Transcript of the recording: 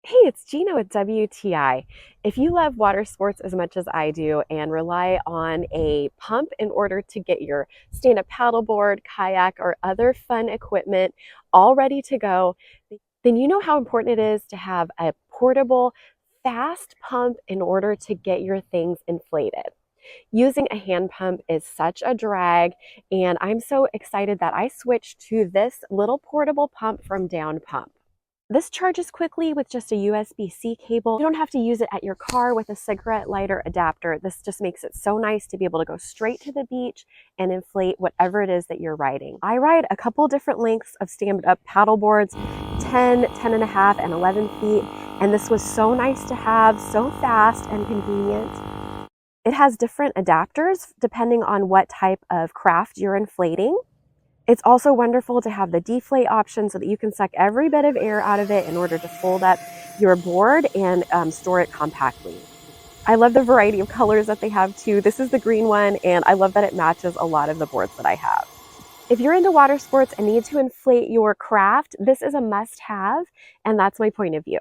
Hey, it's Gina with WTI. If you love water sports as much as I do and rely on a pump in order to get your stand-up paddleboard, kayak, or other fun equipment all ready to go, then you know how important it is to have a portable, fast pump in order to get your things inflated. Using a hand pump is such a drag, and I'm so excited that I switched to this little portable pump from dwndpump. This charges quickly with just a USB-C cable. You don't have to use it at your car with a cigarette lighter adapter. This just makes it so nice to be able to go straight to the beach and inflate whatever it is that you're riding. I ride a couple different lengths of stand-up paddle boards, 10, 10 and a half, and 11 feet, and this was so nice to have, so fast and convenient. It has different adapters depending on what type of craft you're inflating. It's also wonderful to have the deflate option so that you can suck every bit of air out of it in order to fold up your board and store it compactly. I love the variety of colors that they have too. This is the green one, and I love that it matches a lot of the boards that I have. If you're into water sports and need to inflate your craft, this is a must-have, and that's my point of view.